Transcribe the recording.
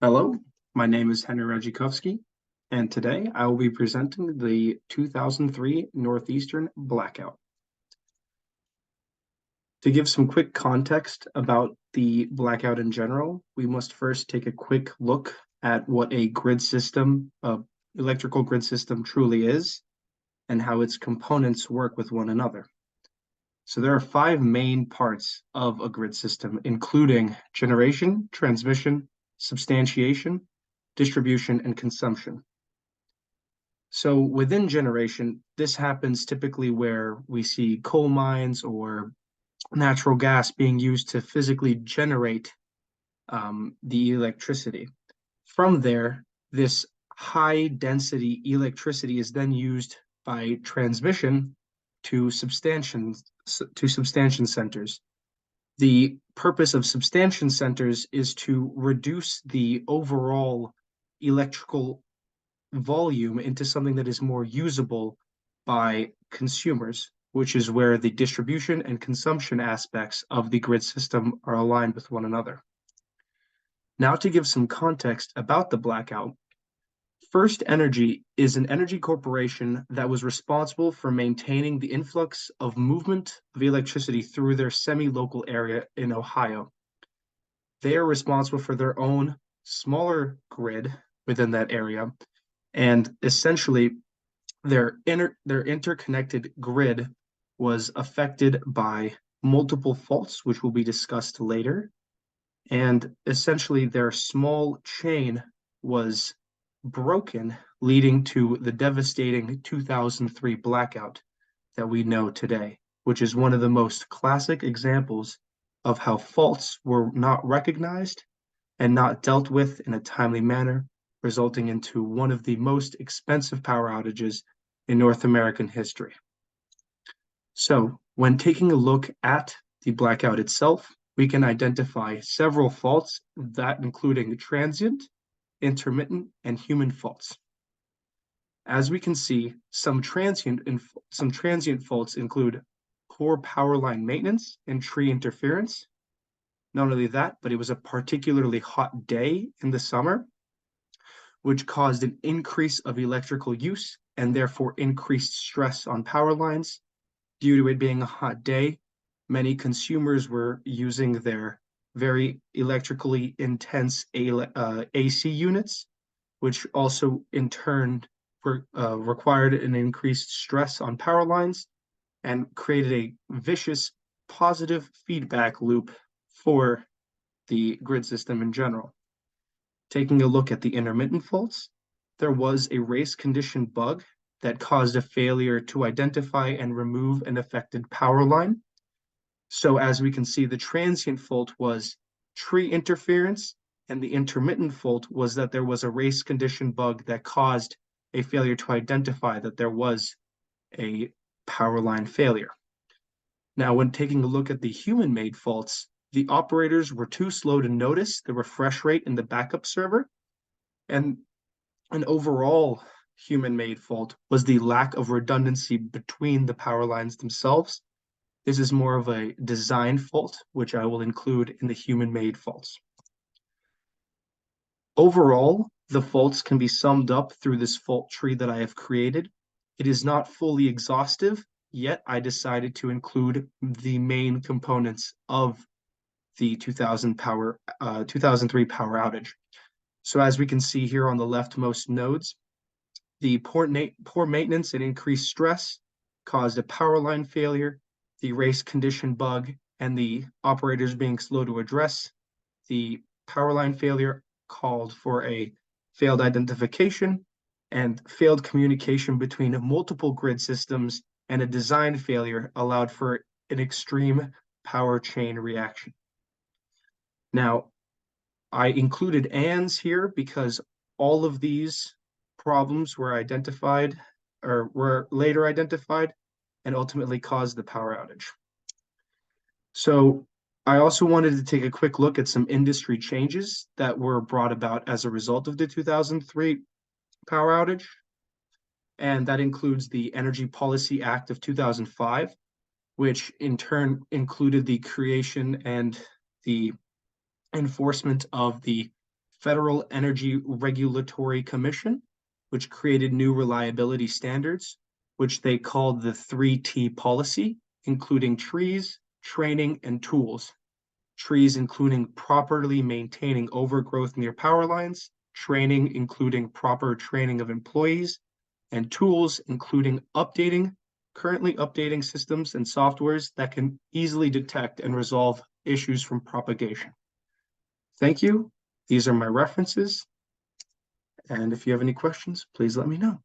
Hello, my name is Henry Radzikowski, and today I will be presenting the 2003 Northeastern Blackout. To give some quick context about the blackout in general, we must first take a quick look at what a grid system, electrical grid system truly is, and how its components work with one another. So there are five main parts of a grid system, including generation, transmission, substantiation, distribution, and consumption. So within generation, this happens typically where we see coal mines or natural gas being used to physically generate the electricity. From there, this high density electricity is then used by transmission to substantion centers. The purpose of substantion centers is to reduce the overall electrical volume into something that is more usable by consumers, which is where the distribution and consumption aspects of the grid system are aligned with one another. Now, to give some context about the blackout, First Energy is an energy corporation that was responsible for maintaining the influx of movement of electricity through their semi-local area in Ohio. They are responsible for their own smaller grid within that area, and essentially their interconnected grid was affected by multiple faults, which will be discussed later. And essentially, their small chain was broken, leading to the devastating 2003 blackout that we know today, which is one of the most classic examples of how faults were not recognized and not dealt with in a timely manner, resulting into one of the most expensive power outages in North American history. So, when taking a look at the blackout itself, we can identify several faults that including transient, intermittent, and human faults. As we can see, some transient faults include poor power line maintenance and tree interference. Not only that, but it was a particularly hot day in the summer, which caused an increase of electrical use and therefore increased stress on power lines. Due to it being a hot day, many consumers were using their very electrically intense AC units, which also in turn required an increased stress on power lines and created a vicious positive feedback loop for the grid system in general. Taking a look at the intermittent faults, there was a race condition bug that caused a failure to identify and remove an affected power line. So as we can see, the transient fault was tree interference, and the intermittent fault was that there was a race condition bug that caused a failure to identify that there was a power line failure. Now, when taking a look at the human-made faults, the operators were too slow to notice the refresh rate in the backup server, and an overall human-made fault was the lack of redundancy between the power lines themselves. This is more of a design fault, which I will include in the human-made faults. Overall, the faults can be summed up through this fault tree that I have created. It is not fully exhaustive, yet I decided to include the main components of the 2003 power outage. So as we can see here on the leftmost nodes, the poor maintenance and increased stress caused a power line failure, the race condition bug, and the operators being slow to address the power line failure called for a failed identification and failed communication between multiple grid systems, and a design failure allowed for an extreme power chain reaction. Now, I included ands here because all of these problems were identified or were later identified and ultimately caused the power outage. So I also wanted to take a quick look at some industry changes that were brought about as a result of the 2003 power outage. And that includes the Energy Policy Act of 2005, which in turn included the creation and the enforcement of the Federal Energy Regulatory Commission, which created new reliability standards, which they called the 3T policy, including trees, training, and tools. Trees including properly maintaining overgrowth near power lines, training including proper training of employees, and tools including currently updating systems and softwares that can easily detect and resolve issues from propagation. Thank you. These are my references. And if you have any questions, please let me know.